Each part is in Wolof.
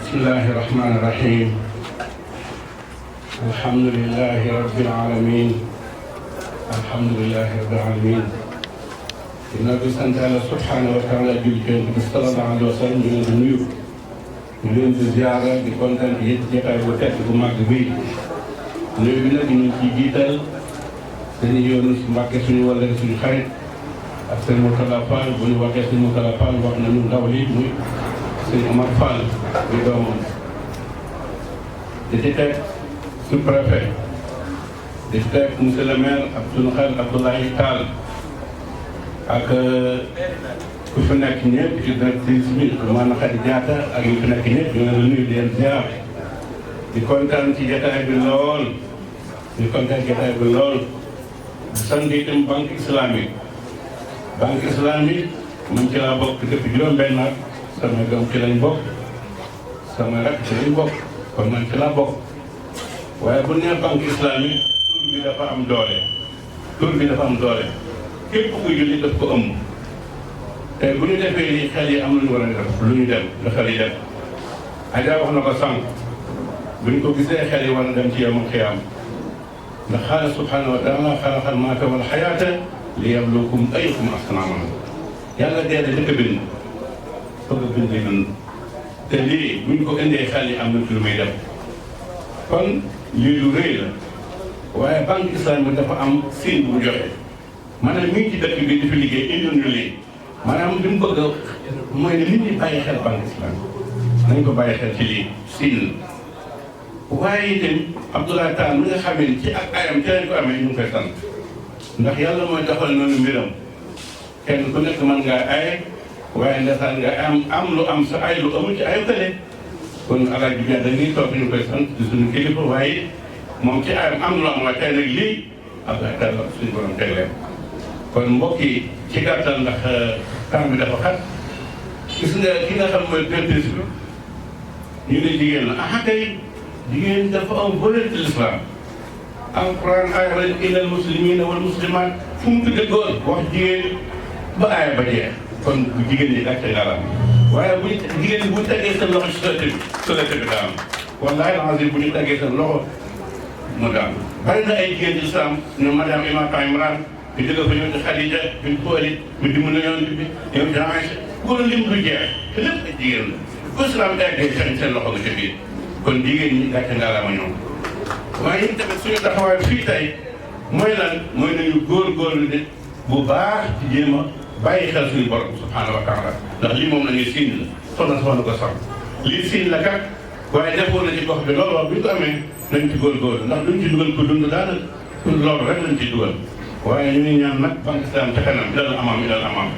بسم الله الرحمن الرحيم الحمد لله رب العالمين الحمد لله رب العالمين ginnaaw bi sant Yàlla subhaanahu wa taala julli ci Yonent bi sallallahu alayhi wa sallam ñu leen di nuyu ñu leen di ziara di kontaan ci jotaay bu tedd bu màgg bii nuyu bi nag ñu ciy jiital dañuy yoonu Mbàkke suñu wala suñu xarit ak sëñ Mourtala Fall bu ñu waxee sëñ Mourtala Fall wax nañu ndaw li muy sëñ Omar Fall muy doomam di ci teg sous-préfet di ci teg monsieur le maire ak suñu xarit Abdoulaye Tall ak ku fi nekk ñëpp ci directrice bi maanaam Khady Diatta ak ñu fi nekk ñëpp ñu leen nuyu di leen ziar di kontaan ci jotaay bi lool di kontaan ci jotaay bi lool di sant itam banque islamique man ci laa bokk depuis juróom-benn at sama doom ci lañ bokk sama rak ci lañ bokk kon man ci laa bokk waaye bu nee banque islamique tur bi dafa am doole képp ku julli daf ko ëmb te bu ñu defee lii xel yi am lu ñu war a def lu ñu dem lu xel yi dem Adja wax na ko sànq bu ñu ko gisee xel yi war a dem ci yawmal qiyaama ndax Xaala subhaanahu wa taala xalaqal mawta wal hayaata liyabluwakum ayyukum ahsanu amalan yàlla dee da njëkk a bind bëgg a bind dund te lii bu ñu ko indee xel yi am na ci lu muy dem kon lii lu rëy la waaye banque islamique dafa am signe bu mu joxe maanaam mi ngi ci dëkk bi di fi liggéey indi ñu lii maanaam li mu bëgg mooy ne nit ñi bàyyi xel banque islamique nañ ko bàyyi xel ci lii siin waaye itam Abdoulaye Tall mi nga xamee ni ci ak ayam ci lañ ko amee ñu ngi koy sant ndax yàlla mooy doxal noonu mbiram kenn ku nekk mën ngaa ay waaye ndeysaan nga am lu am sa ay lu amul ci ayu kële kon Alaaji bi dañuy toog ñu koy sant di suñu kilifa waaye moom ci ayam am lu am waaye tey nag lii Abdoulaye Tall suñu borom teg leen kon mbokk yi ci gàttal ndax temps bi dafa xat gis nga ki nga xam mooy directrice bi ñu ne jigéen la ah kay jigéen dafa am valeur ci l'islam alquran aaya illal muslimina wal muslimat fu mu tudde góor wax jigéen ba aaya ba jeex kon bu jigéen ñi gàcce ngalam waaye bu jigéen ñi bu ñu tegee seen loxo ci société bi daam wallahi alazim bu ñu tegee seen loxo mu daam bari na ay jigéen ci islam ñoom madame Imam Imran ñu jóge fa ñëw ci Khadija ñu Xuwaylid ñu dimbali Yonent bi ñëw ci Aïcha góor lim du jeex te lépp ay jigéen la bu islam eggee seen loxo nga ca biir kon jigéen ñi gàcce ngalam ñoom waaye it tamit suñu taxawaay fii tey mooy lan mooy nañu góorgóorlu nit bu baax ci jéem a bàyyi xel suñu borom subhaanahu wa taala ndax lii moom la ñuy siin la soxna ko sax lii siin la kat waaye defoon na ci gox bi loolu wax bu ñu ko amee nañ ci góorgóorlu ndax duñ ci dugal ko dund daanaka loolu rek lañ ciy dugal waaye ñu ngi ñaan nag banque islam ca kanam ilal amaam.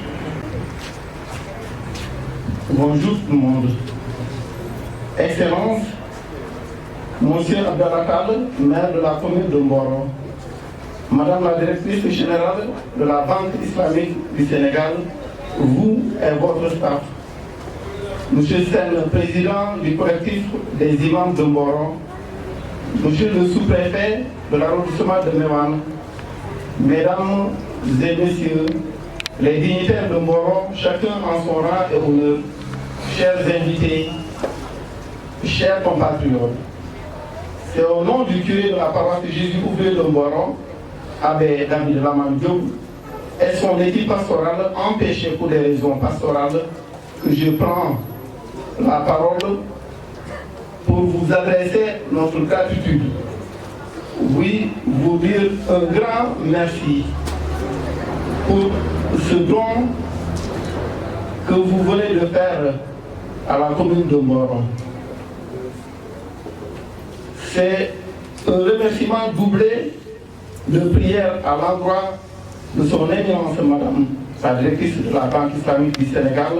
Bonjour tout le monde. Excellence, Monsieur Abdallah Tall, maire de la commune de Mboro, Madame la directrice générale de la Banque islamique du Sénégal, vous et votre staff, Monsieur Sen, président du collectif des imams de Mboro, Monsieur le sous-préfet de l'arrondissement de Méouane, Mesdames et Messieurs, les dignitaires de Mboro, chacun en son rang et honneur, chers invités, chers compatriotes, c'est au nom du curé de la paroisse de Jésus ouvrier de Mboro, Abbé David Laman Diop, et son équipe pastorale empêchée pour des raisons pastorales, que je prends la parole pour vous adresser notre gratitude. Oui, vous dire un grand merci pour ce don que vous venez de faire à la commune de Mboro. C'est un remerciement doublé de prière à l'endroit de son éminence, Madame la directrice de la Banque islamique du Sénégal,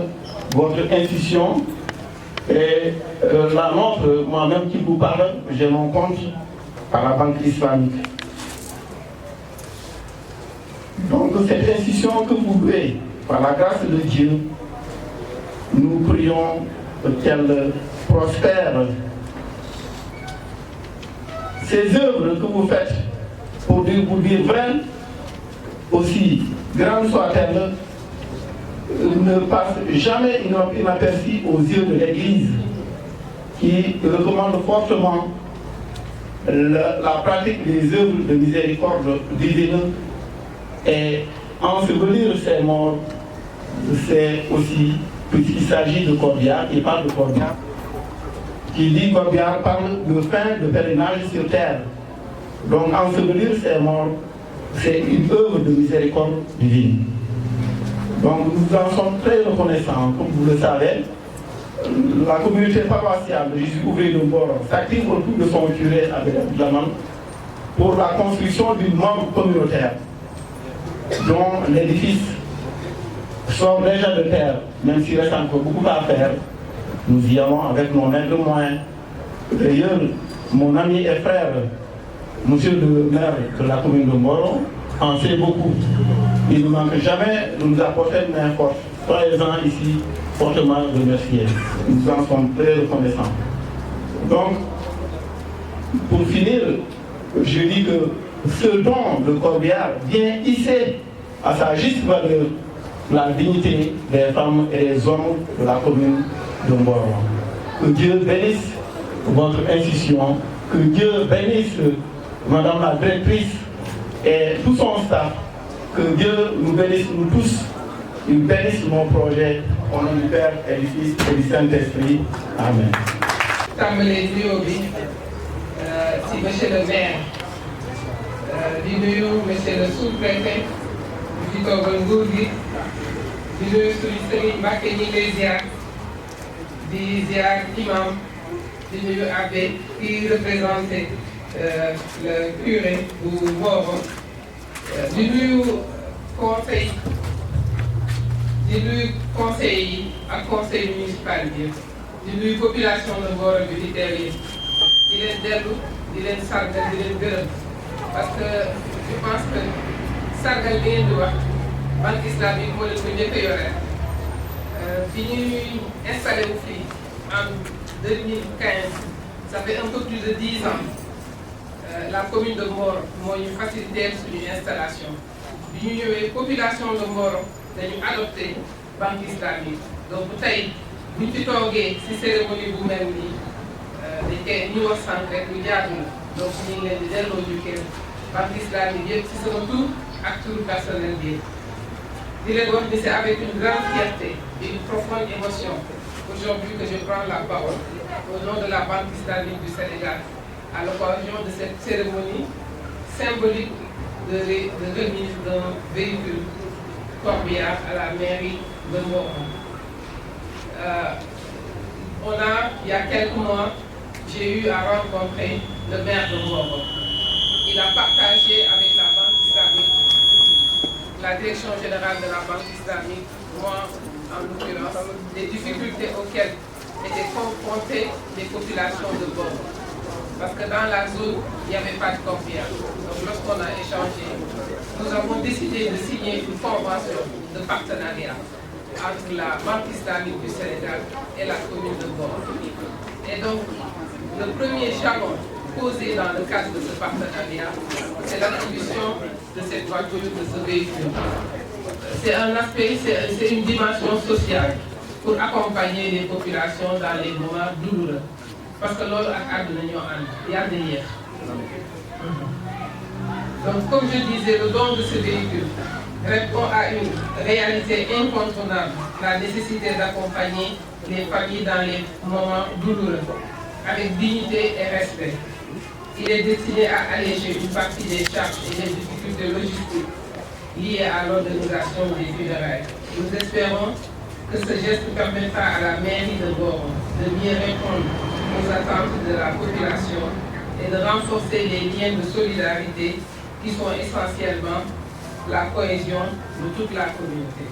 votre institution et la nôtre, moi-même qui vous parle, j'ai mon compte à la Banque islamique. Donc cette institution que vous louez, par la grâce de Dieu, nous prions qu'elle prospère. Ces œuvres que vous faites, pour vous dire vrai, aussi grandes soient-elles, ne passent jamais inaperçues aux yeux de l'Église. qui recommande fortement la pratique des œuvres de miséricorde divine et ensevelir ces morts, c'est aussi, puisqu'il s'agit de Corbière, il parle de Corbière, qui dit Corbière parle de fin de pèlerinage sur terre. Donc ensevelir ces morts, c'est une œuvre de miséricorde divine. Donc nous en sommes très reconnaissants, comme vous le savez. La communauté paroissiale de Jésus ouvrier de Mboro s'active autour de son curé Abdelaman pour la construction d'une membre communautaire dont l'édifice sort déjà de terre, même s'il reste encore beaucoup à faire. Nous y allons avec nos maigres moyens. D'ailleurs, mon ami et frère, monsieur le maire de la commune de Mboro, en sait beaucoup. Il ne manque jamais de nous apporter une main forte. Soyez-en ici fortement remerciés. Nous en sommes très reconnaissants. Donc, pour finir, je dis que ce don de Corbière vient hisser à sa juste valeur la dignité des femmes et des hommes de la commune de Mboro. Que Dieu bénisse votre institution, que Dieu bénisse Madame la directrice et tout son staff, que Dieu nous bénisse nous tous, il bénisse mon projet au nom du Père et du Fils et du Saint-Esprit. Amen. tàmbalee nuyoo bi si monsieur le maire di nuyu monsieur le sous-préfet di fi toogal nguur gi di nuyu suñu sëriñ Mbàkke ñi lay ziar di ziar imam di nuyu abbé qui représenté le curé bu Mboro di nuyu conseil yi ak conseil municipal bi di nuyu population de Mboro bi di teew yi di leen dellu di leen sargal di leen gërëm parce que je pense que sargal li ngeen di wax banque islamique moo leen ko njëkk a yore bi ñuy installé wu fii en 2015 ça fait un peu plus de 10 ans la commune de Mboro moo ñu facilité suñu installation bi ñu ñëwee population de Mboro dañu adopté banque islamique donc tey bu ñu ci toogee ci cérémonie bu mel nii dañ koy ñu wax sànq rek lu jaadu la donc ñu ngi leen di delloo jukkeel banque islamique yëpp ci sama tur ak turu personnel bi di leen wax ni c'est avec une grande fierté et une profonde émotion aujourd'hui que je prends la parole au nom de la Banque islamique du Sénégal à l'occasion de cette cérémonie symbolique de remise d'un véhicule Corbière à la mairie de Mboro. Il y a quelques mois, j'ai eu à rencontrer le maire de Mboro. Il a partagé avec la Banque islamique, la direction générale de la Banque islamique, moi en l'occurrence, les difficultés auxquelles étaient confrontées les populations de Mboro. Parce que dans la zone, il n'y avait pas de Corbière. Donc lorsqu'on a échangé, nous avons décidé de signer une convention de partenariat entre la Banque islamique du Sénégal et la commune de Mboro. Et donc, le premier jalon posé dans le cadre de ce partenariat, c'est l'attribution de cette voiture, de ce véhicule. C'est un aspect, c'est une dimension sociale pour accompagner les populations dans les moments douloureux. Parce que loolu ak àdduna ñoo ànd yàlla na yéex. Donc comme je disais, le don de ce véhicule répond à une réalité incontournable, la nécessité d'accompagner les familles dans les moments douloureux, avec dignité et respect. Il est destiné à alléger une partie des charges et des difficultés logistiques liées à l'organisation des funérailles. Nous espérons que ce geste permettra à la mairie de Mboro de mieux répondre aux attentes de la population et de renforcer les liens de solidarité qui sont essentiellement la cohésion de toute la communauté.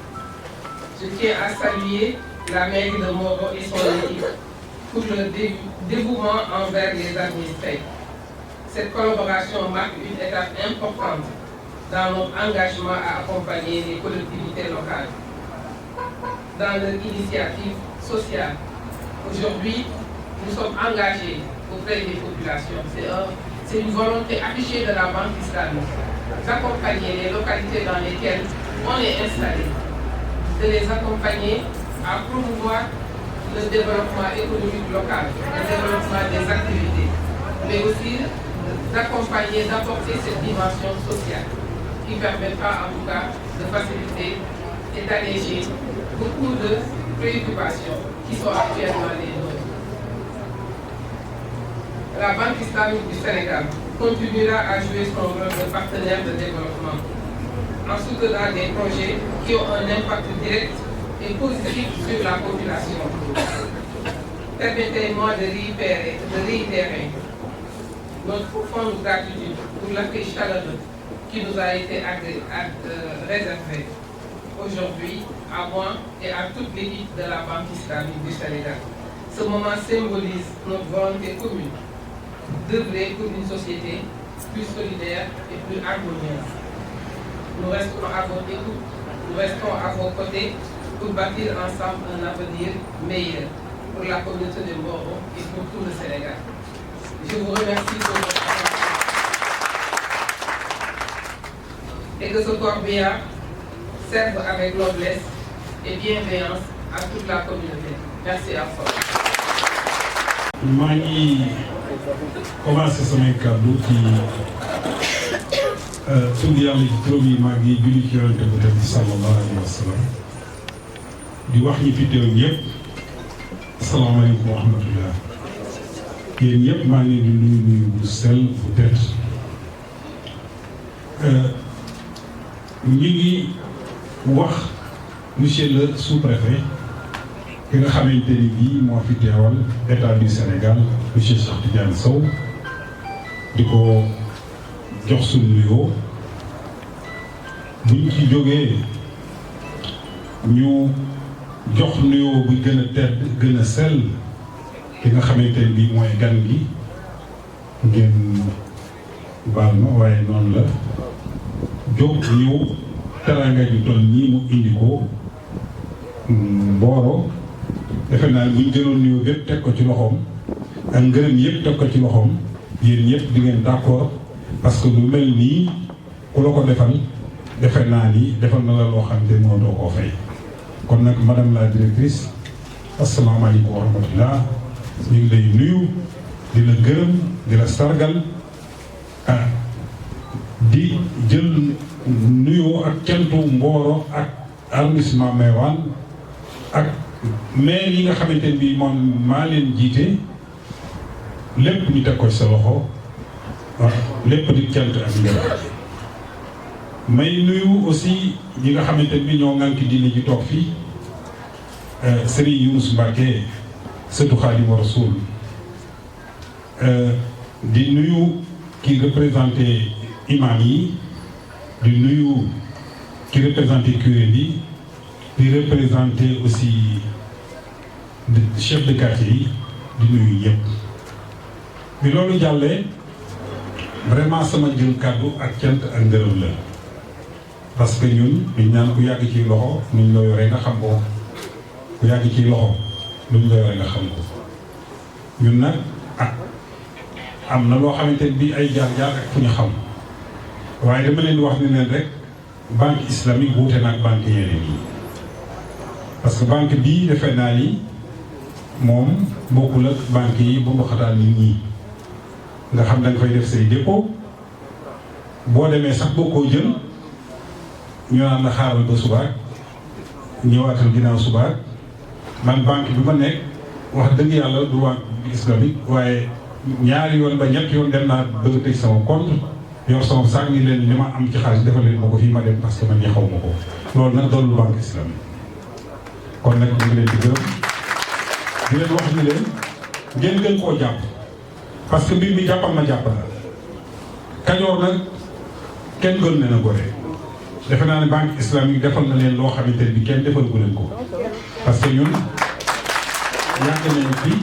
Je tiens à saluer la mairie de Mboro et son équipe pour leur dévouement envers les administrés. Cette collaboration marque une étape importante dans notre engagement à accompagner les collectivités locales dans leur initiative sociale. Aujourd'hui, nous sommes engagés auprès des populations. C'est une volonté affichée de la Banque islamique d'accompagner les localités dans lesquelles on est installé, de les accompagner à promouvoir le développement économique local, le développement des activités, mais aussi d'accompagner, d'apporter cette dimension sociale qui permettra en tout cas de faciliter et d'alléger beaucoup de préoccupations qui sont actuellement les nôtres. La Banque islamique du Sénégal continuera à jouer son rôle de partenaire de développement en soutenant des projets qui ont un impact direct et positif sur la population. Permettez-moi de réitérer notre profonde gratitude pour l'accueil chaleureux qui nous a été réservé aujourd'hui à moi et à toute l'équipe de la Banque islamique du Sénégal. Ce moment symbolise notre volonté commune d'œuvrer pour une société plus solidaire et plus harmonieuse. Nous restons à votre écoute, nous restons à vos côtés pour bâtir ensemble un avenir meilleur pour la communauté de Mboro et pour tout le Sénégal. Je vous remercie pour votre attention et que ce corbillard serve avec noblesse et bienveillance à toute la communauté. Merci à vous. maa ngi commencé samay kàddu ci tudd yàlla ci turam yi maa ngi julli ci yonente bu tedd sallallahu alayhi wa sallam di wax ñi fi teew ñëpp asalaamaaleykum wa rahmatullah yéen ñëpp maa ngi leen di nuyu bu sell bu tedd ñu ngi wax monsieur le sous-préfet ki nga xamante ni bii moo fi teewal état du Sénégal monsieur Cheikh Tidiane Sow di ko jox suñu nuyoo buñ ci jógee ñu jox nuyoo bu gën a tedd gën a sell ki nga xamante ni bii mooy gan gi ngeen baal ma waaye noonu la jóg ñëw teranga ju toll nii mu indi ko Mboro defe naa buñ jëloon nuyoo bépp teg ko ci loxoom ak ngërëm yëpp teg ko ci loxoom yéen ñëpp di ngeen d'accord parce que lu mel nii ku la ko defal defe naa ni defal na la loo xam ne moo doo koo fay kon nag madame la directrice asalaamaaleykum wa rahmatullah ñu ngi lay nuyu di la gërëm di la sargal di jël nuyoo ak cantu Mboro ak arrondissement Meouane ak maire yi nga xamante ne bii moom maa leen jiite lépp ñu teg ko sa loxo lépp di cant ak ngërëm may nuyu aussi ñi nga xamante ne bii ñoo ŋànk diine ji toog fii Serigne Younous Mbacké sëtu Xaadimu Rasuul di nuyu ki représenté imam yi di nuyu ki représenté curé bi di représenté aussi chef de quartier yi di nuyu ñëpp bi loolu jàllee vraiment sama jël kàddu ak cant ak ngërëm la parce que ñun duñ naan ku yàgg ci loxo nuñ la yoree nga xam ko ku yàgg ci loxo nuñ la yoree nga xam ko ñun nag am na loo xamante ne bii ay jaar-jaar ak fu ñu xam waaye dama leen wax ne leen rek banque islamique wuute na ak banque yeneen yi parce que banque bii defe naa ni moom bokkul ak banque yi bu xataan nit ñi nga xam da nga fay def say dépôt boo demee sax boo koo jël ñu naan la xaaral ba subaak ñëwaatal ginnaaw subaak man banque bi ma nekk wax dëgg yàlla du banque islamique waaye ñaari yoon ba ñett yoon dem naa bëgg tëj sama compte yor sama saag ni leen li ma am ci xaalis defal leen ma ko fii ma dem parce que man ñi xaw ma ko loolu nag doonul banque islamique kon nag ñu ngi leen di gërëm di leen wax ni leen ngeen gën koo jàpp parce que mbir mi jàppal ma jàpp la Kajoor nag kenn gën leen a gore defe naa ne banque islamique defal na leen loo xamante ne bi kenn defal gu leen ko parce que ñun yàgg nañu fii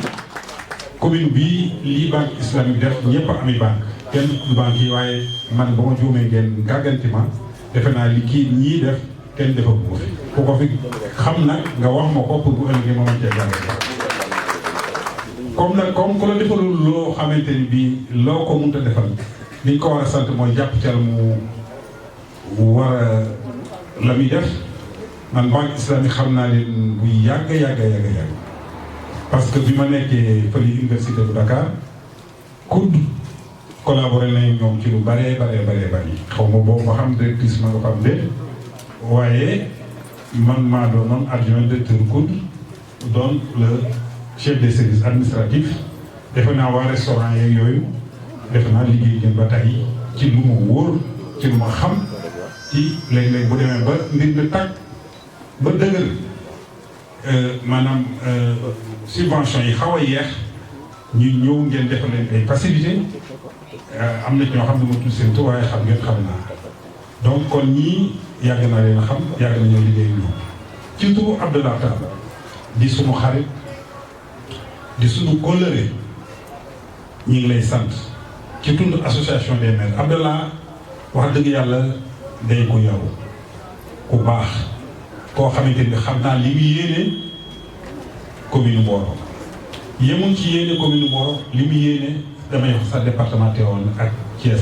commune bii lii banque islamique def ñëpp ami banque kenn du banque yi waaye man ba ma juumee ngeen gàgganti ma defe naa li kii ñii def kenn defal ko fi ku ko fi xam nag nga wax ma ko pour bu ëllëgee ma mën cee gàgganti comme nag comme ku la defalul loo xamante ni bii loo ko mënta defal liñ ko war a sant mooy jàpp cal mu war a la muy def man banque islamique xam naa leen bu yàgg parce que bi ma nekkee fële université bu Dakar COUD collaboré nañu ñoom ci lu bari xaw ma boobu ma xam directrice ma nga xam de waaye man maa doonoon adjoint directeur COUD doon le chef des services administratifs defe naa waa restaurant yeeg yooyu defe naa liggéey ngeen ba tey ci lu ma wóor ci lu ma xam ci léeg-léeg bu demee ba mbir mi tàkk ba dëgër maanaam subvention yi xaw a yeex ñu ñëw ngeen defal leen ay facilité am na ci ñoo xam ne ma tudd seen tur waaye xam ngeen xam naa donc kon ñii yàgg naa leen xam yàgg nañoo liggéey ñoom ci turu Abdallah Tall di suñu xarit di suñu kóllëre ñi ngi lay sant ci tund association des maires Abdallah wax dëgg yàlla day ko yaru ku baax koo xamante ni xam naa li mu yéene commune Mboro yemul ci yéene commune Mboro li mu yéene damay wax sa département Tivaouane ak Thiès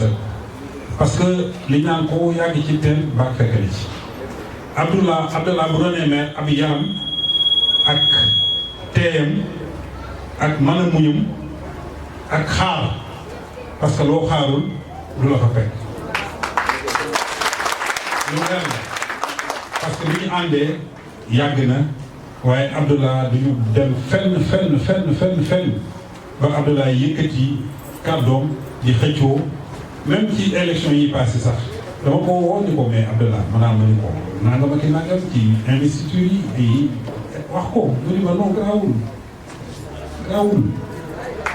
parce que li naan ko yàgg ci teen baag fekkali ci Abdallah bu doonee maire ab yaram ak teeyam ak mën a muñum ak xaar parce que loo xaarul du la fa fekk lu leer la parce que li ñu àndee yàgg na waaye Abdallah duñu dem fenn ba Abdallah yëkkati kàddoom di xëccoo même ci élection yi passé sax dama ko woo ni ko mais Abdallah maanaam ma ni ko nangam ak nangam ci investiture yi wax ko mu ni ma non garaawul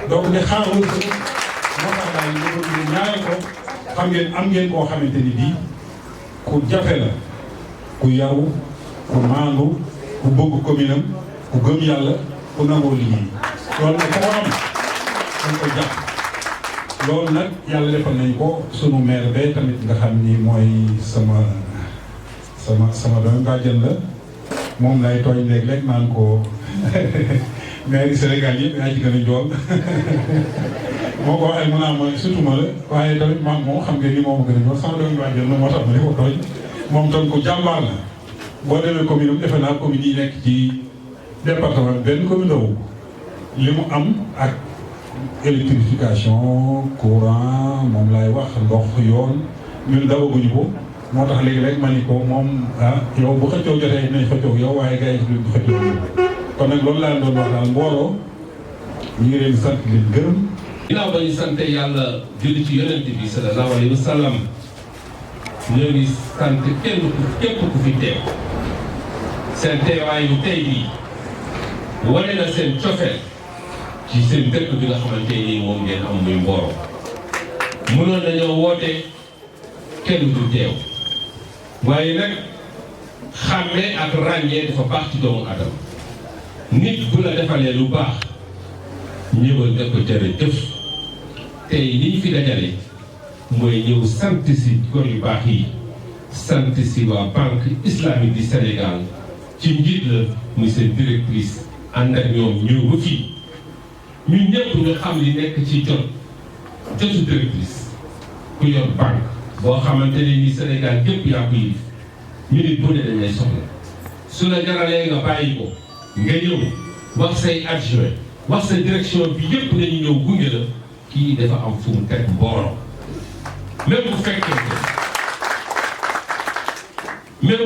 donc di xaarul moo tax daal ñu ñaare ko xam ngeen am ngeen koo xamante ni bii ku jafe la ku yaru ku maandu ku bëgg commune am ku gëm yàlla ku nangoo liggéey loolu nag ko am dañ ko jàpp loolu nag yàlla defal nañ ko sunu maire ba tamit nga xam ni mooy sama doom bàjjen la moom lay tooñ léeg-léeg naan ko maire Sénégal yëpp yaa ci gën a njool moo ko waxee mu naan ma surtout ma la waaye tamit maam moom xam nga ni moom a gën a njool sama doom bàjjen la moo tax ma di ko tooñ moom tam ko jàmbaar la boo demee commune am defe naa commune yi nekk ci département benn commune wu li mu am ak électrification courant moom laay wax ndox yoon ñun dawaguñu ko moo tax léegi-léeg ma ni ko moom yow bu xëccoo jotee nañ xëccoo yow waaye gars yi du xëccoo kon nag loolu laa doon wax daal mbooloo ñu ngi leen di sant leen gërëm. ginnaaw ba ñu sant yàlla julli ci yonent bi sallallahu alayhi wa sallam ñoo ngi sant képp ku fi teew seen teewaayu tey bii wane na seen cofeel ci seen dëkk bi nga xamante ni moom ngeen am muy Mboro mënoon nañoo woote kenn du teew waaye nag xàmme ak ràññee dafa baax ci doomu adama nit bu la defalee lu baax ñëwal nga ko jërëjëf tey li ñu fi dajale mooy ñëw sant si góor yu baax yi sant si waa banque islamique du Sénégal ci njiit la muy seen directrice ànd ak ñoom ñëw ba fii ñun ñëpp ñu xam li nekk ci jotu directrice ku yor banque boo xamante ne ni Sénégal gépp yaa ko yilif ñu nit bu ne dañ lay soxla su la jaralee nga bàyyi ko nga ñëw wax say adjoint wax sa direction bi yëpp dañu ñëw gunge la kii dafa am fu mu teg Mboro même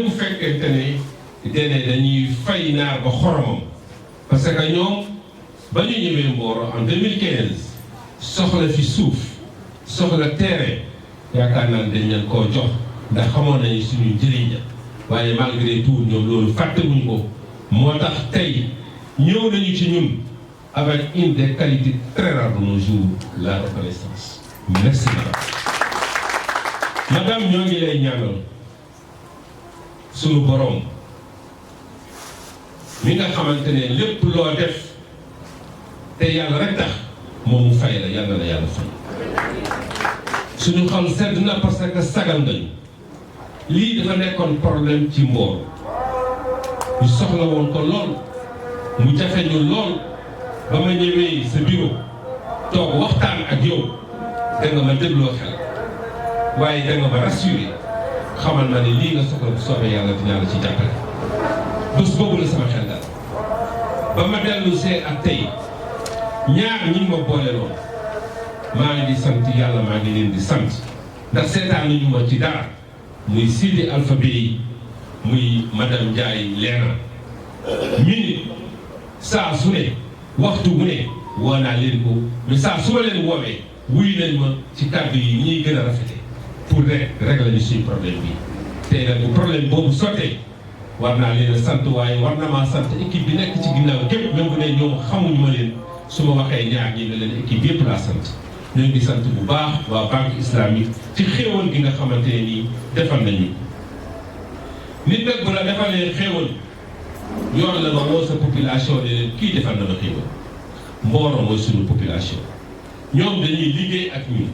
bu fekkente ne dañuy fay naar ba xoromam parce que ñoom ba ñu ñëwee Mboro en 2015 soxla fi suuf soxla terrain yaakaar naa ne dañ leen koo jox ndax xamoon nañu suñu njëriñ la waaye malgré tout ñoom loolu fàttewuñ ko moo tax tey ñëw nañu ci ñun avec une des qualités très rares de nos jours la reconnaissance. Merci madame ñoo ngi lay ñaanal sunu borom mi nga xamante ne lépp loo def te yàlla rek tax moom mu fay la yàlla na yàlla fay suñu xol sedd na parce que sagal ngañu lii dafa nekkoon problème ci Mboro ñu soxla woon ko lool mu jafe ñu lool ba ma ñëwee sa bureau toog waxtaan ak yow da nga ma dégloo xel waaye da nga ma rassuré xamal ma ne lii nga soxla bu soobee yàlla dinaa la ci jàppale bés boobu la sama xel daal ba ma dellu see ak tey ñaar ñi ma boole loon maa ngi di sant yàlla maa ngi leen di sant ndax seetaan nañu ma ci dara muy Sidi Alpha Bey muy madame Ndiaye Leena minute saa su ne waxtu bu ne woo naa leen ko mais saa su ma leen woowee wuy nañ ma ci kàddu yi ñuy gën a rafete pour rek régler ñu suñu problème bi tey nag bu problème boobu sottee war naa leen a sant waaye war na maa sant équipe bi nekk ci ginnaaw gépp même bu ne ñoom xamuñu ma leen su ma waxee ñaar ñi ne leen équipe yépp laa sant ñoo ngi sant bu baax waa banque islamique ci xéewal gi nga xamante ne nii defal nañu nit nag bu la defalee xéewal yoon la nga woo sa population ne leen kii defal na ma xéewal Mboro mooy suñu population ñoom dañuy liggéey ak ñun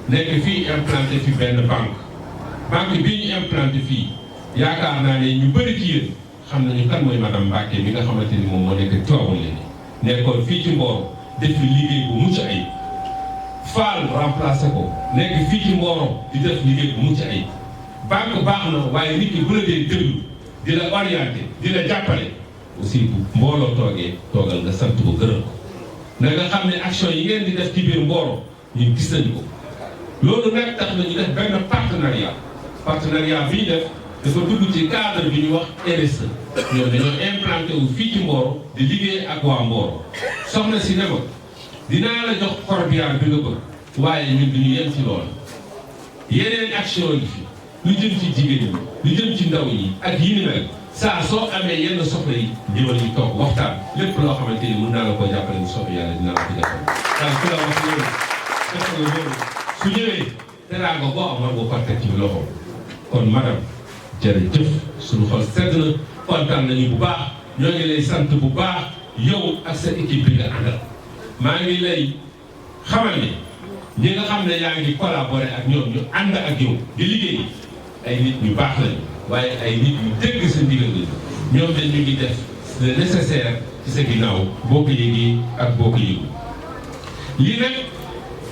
nekk fii implanté fi benn banque bii ñu implanté fii yaakaar naa ne ñu bëri ci yéen xam nañu kan mooy madame Mbacke mi nga xamante ni moom moo nekk Tivaouane léegi nekkoon fii ci Mboro def fi liggéey bu mucc ayib Fall remplacé ko nekk fii ci Mboro di def liggéey bu mucc ayib banque baax na waaye nit ki bu la dee déglu di la orienté di la jàppale aussi bu mbooloo toogee toogal nga sant ko gërëm ko na nga xam ne action yi ngeen di def ci biir Mboro ñun gis nañu ko loolu nag tax na ñu def benn partenariat bi ñu def dafa dugg ci cadre bi ñu wax RSE ñoom dañoo implanté wu fii ci Mboro di liggéey ak waa Mboro soxna si ne ma dinaa la jox corbillard bi nga bëgg waaye ñun duñu yem ci loolu yeneen action yi fi lu jëm ci jigéen ñi lu jëm ci ndaw ñi ak yi ni mel saa soo amee yenn soxla yi ñëwal ñu toog waxtaan lépp loo xamante ni mën naa la ko jàppale bu soobee yàlla dinaa la ko jàppale. waaye ku la wax loolu defal la loolu su ñëwee teraanga boo am war nga ko teg ci loxo kon madame jërëjëf suñu xol sedd na kontaan nañu bu baax ñoo ngi lay sant bu baax yow ak sa équipe bi nga àndal maa ngi lay xamal ne ñi nga xam ne yaa ngi collaboré ak ñoom ñu ànd ak yow di liggéey ay nit ñu baax lañu waaye ay nit ñu dégg sa ndigal lañu ñoom dañ ñu ngi def le nécessaire ci sa ginnaaw boo ko yëgee ak boo ko yëgul lii nag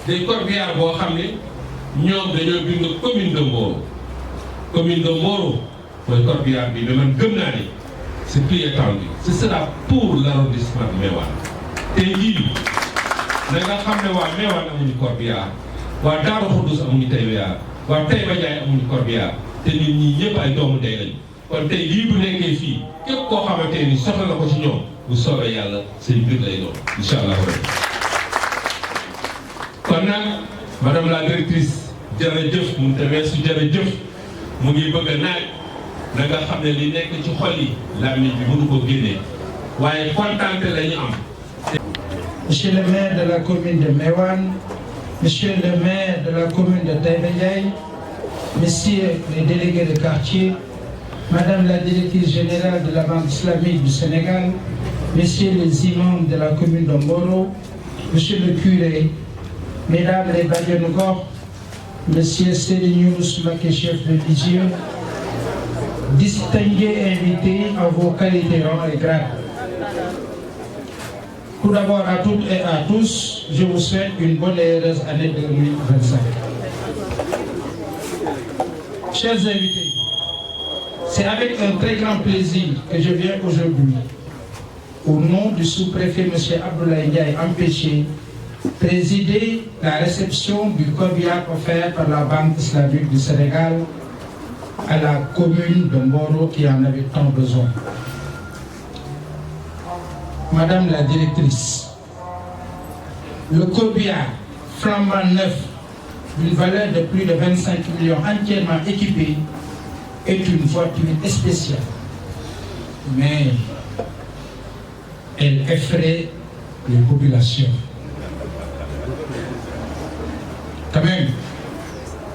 day corbillard boo xam ne ñoom dañoo bind commune de Mboro commune de Mboro mooy corbillard bi mais man gëm naa ne c'est plus étendu ce sera pour l'arrondissement de Méouane tey jii na nga xam ne waa Méouane amuñu corbillard waa Darou Khoudoss amuñu Taïba waa Taïba Ndiaye amuñu corbillard te nit ñi ñëpp ay doomu day lañu kon tey lii bu nekkee fii képp koo xamante ni soxla na ko ci ñoom bu soobee yàlla seen biir lay doon incha allah rabbi kon nag madame la directrice jërëjëf mu te weesu jërëjëf mu ngi bëgg a naaj na nga xam ne li nekk ci xol yi làmmiñ bi mënu ko génnee waaye kontaante la ñu am. Monsieur le maire de la commune de Méouane, monsieur le maire de la commune de Taïba Ndiaye, messieurs les délégués de quartier, madame la directrice générale de la Banque islamique du Sénégal, messieurs les imams de la commune de Mboro, monsieur le curé, mesdames les badianou Gor, monsieur Serigne Younous Mbacké, chef religieux, distingués invités en vos qualités, rangs et grades. Tout d'abord à toutes et à tous, je vous souhaite une bonne et heureuse année 2025. Chers invités, c'est avec un très grand plaisir que je viens aujourd'hui, au nom du sous-préfet M. Abdoulaye Ndiaye empêché, présider la réception du corbillard offert par la Banque islamique du Sénégal à la commune de Mboro qui en avait tant besoin. Madame la directrice, le corbillard flambant neuf d'une valeur de plus de 25 millions entièrement équipé est une voiture spéciale. Mais elle effraie les populations. Quand même,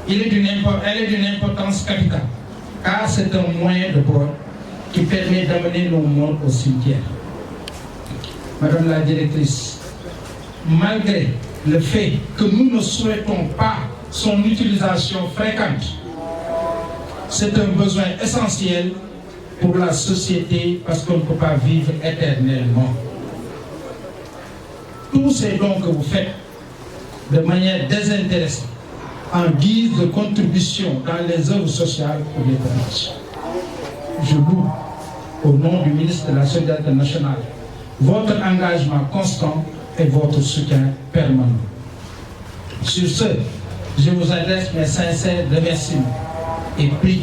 elle est d'une importance capitale, car c'est un moyen de bord qui permet d'amener nos morts au cimetière. Madame la directrice, malgré le fait que nous ne souhaitons pas son utilisation fréquente, c'est un besoin essentiel pour la société parce qu'on ne peut pas vivre éternellement. Tous ces dons que vous faites de manière désintéressée, en guise de contribution dans les œuvres sociales pour les populations. Je loue, au nom du ministre de la Solidarité nationale, votre engagement constant et votre soutien permanent. Sur ce, je vous adresse mes sincères remerciements et prie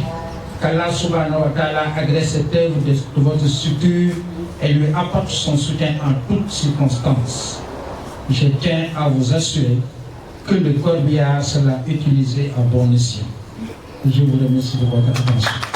qu'Allah subhanahu wa ta'ala agrée cette œuvre de votre structure et lui apporte son soutien en toutes circonstances. Je tiens à vous assurer que le corbillard sera utilisé à bon escient. Je vous remercie de votre attention.